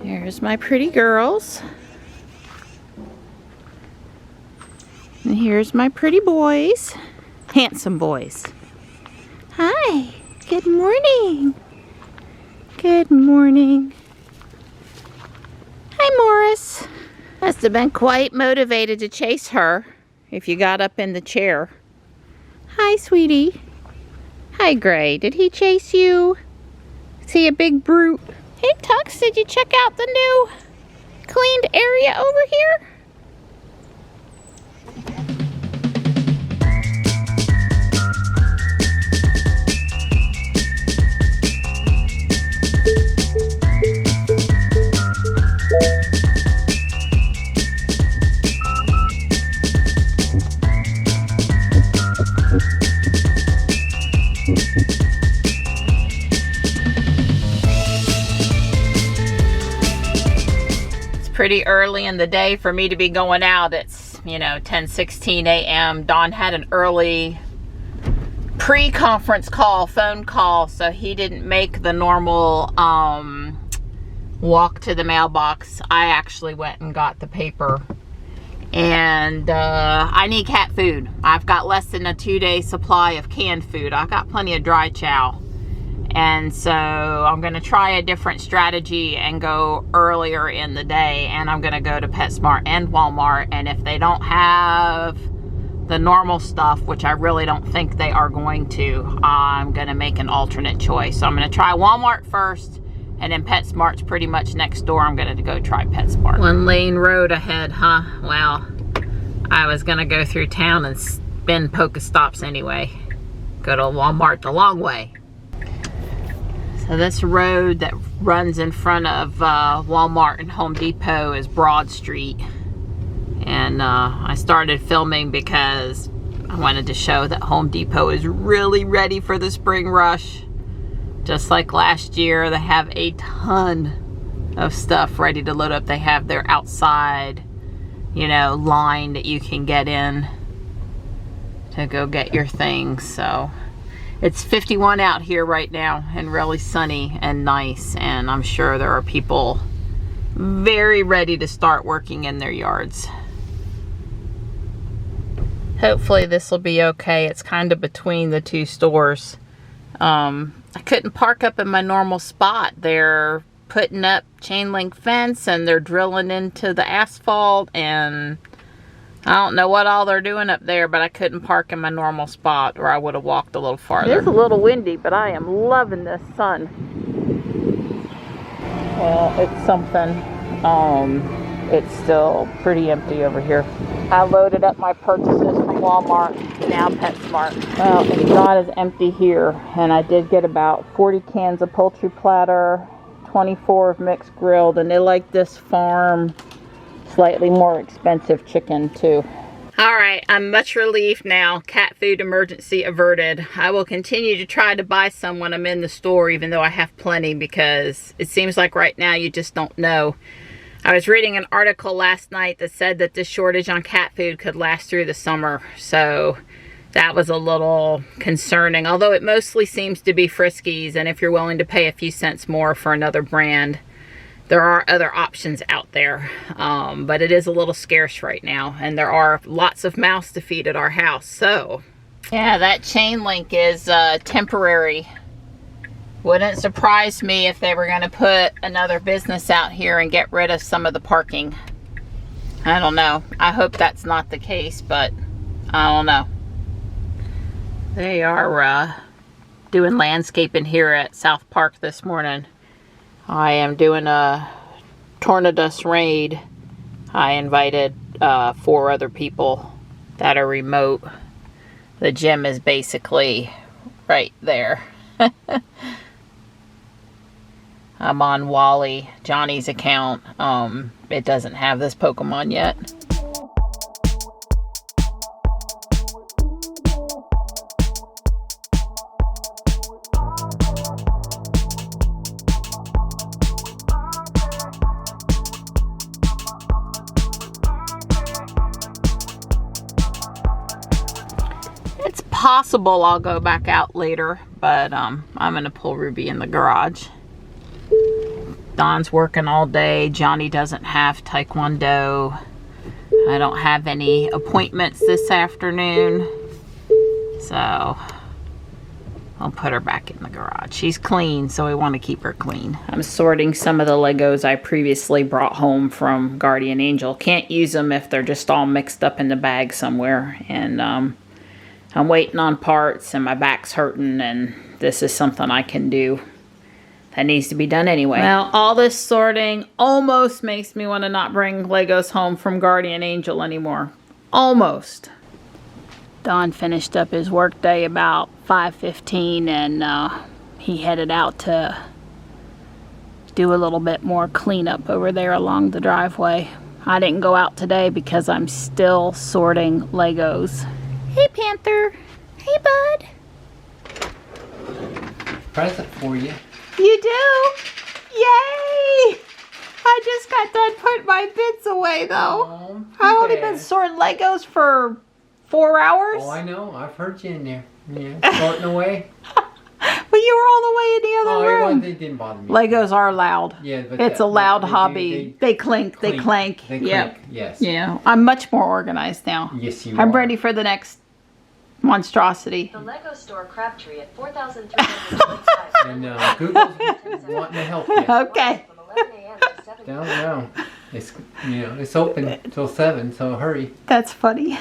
Here's my pretty girls. And here's my pretty boys. Handsome boys. Hi. Good morning. Good morning. Hi, Morris. Must have been quite motivated to chase her if you got up in the chair. Hi, sweetie. Hi, Gray. Did he chase you? Is he a big brute? Hey, Tux, did you check out the new cleaned area over here? Pretty early in the day for me to be going out. It's, you know, 10:16 a.m. Don had an early pre-conference call, phone call, so he didn't make the normal walk to the mailbox. I actually went and got the paper, and I need cat food. I've got less than a 2-day supply of canned food. I've got plenty of dry chow. And so I'm going to try a different strategy and go earlier in the day. And I'm going to go to PetSmart and Walmart. And if they don't have the normal stuff, which I really don't think they are going to, I'm going to make an alternate choice. So I'm going to try Walmart first. And then PetSmart's pretty much next door. I'm going to go try PetSmart. 1-lane road ahead, huh? Well, I was going to go through town and spin Pokestops anyway. Go to Walmart the long way. So this road that runs in front of Walmart and Home Depot is Broad Street. And I started filming because I wanted to show that Home Depot is really ready for the spring rush. Just like last year, they have a ton of stuff ready to load up. They have their outside, you know, line that you can get in to go get your things. So it's 51 out here right now and really sunny and nice, and I'm sure there are people very ready to start working in their yards. Hopefully this will be okay. It's kind of between the two stores. I couldn't park up in my normal spot. They're putting up chain link fence and they're drilling into the asphalt, and I don't know what all they're doing up there, but I couldn't park in my normal spot or I would have walked a little farther. It's a little windy, but I am loving this sun. Well, it's something. It's still pretty empty over here. I loaded up my purchases from Walmart, now PetSmart. Well, it's not as empty here, and I did get about 40 cans of poultry platter, 24 of mixed grilled, and they like this farm slightly more expensive chicken too. Alright, I'm much relieved now. Cat food emergency averted. I will continue to try to buy some when I'm in the store, even though I have plenty, because it seems like right now you just don't know. I was reading an article last night that said that this shortage on cat food could last through the summer, so that was a little concerning, although it mostly seems to be Friskies, and if you're willing to pay a few cents more for another brand, there are other options out there, but it is a little scarce right now, and there are lots of mouths to feed at our house. So yeah, that chain link is temporary. Wouldn't surprise me if they were going to put another business out here and get rid of some of the parking. I don't know. I hope that's not the case, but I don't know. They are doing landscaping here at South Park this morning. I am doing a tornadus raid. I invited 4 other people that are remote. The gym is basically right there. I'm on Wally, Johnny's account. It doesn't have this Pokemon yet. It's possible I'll go back out later, but I'm gonna pull Ruby in the garage. Don's working all day. Johnny doesn't have Taekwondo. I don't have any appointments this afternoon, so I'll put her back in the garage. She's clean, so we want to keep her clean. I'm sorting some of the Legos I previously brought home from Guardian Angel. Can't use them if they're just all mixed up in the bag somewhere, and I'm waiting on parts and my back's hurting, and this is something I can do. That needs to be done anyway. Well, all this sorting almost makes me want to not bring Legos home from Guardian Angel anymore. Almost. Don finished up his work day about 5:15, and he headed out to do a little bit more cleanup over there along the driveway. I didn't go out today because I'm still sorting Legos. Hey, Panther. Hey, bud. Present for you. You do? Yay! I just got done putting my bits away, though. Oh, I've only been sorting Legos for 4 hours. Oh, I know. I've heard you in there. Yeah, sorting away. But you were all the way in the other room. They didn't bother me. Legos are loud. Yeah, but it's a loud hobby. They clink, they clank. They clink, yep. yes. Yeah, I'm much more organized now. Yes, you I'm are. ready for the next monstrosity. The Lego store Crabtree at 4,325. And Google's wanting to help you. Okay. From 11 a.m. to 7 Down now. It's, it's open till 7, so hurry. That's funny.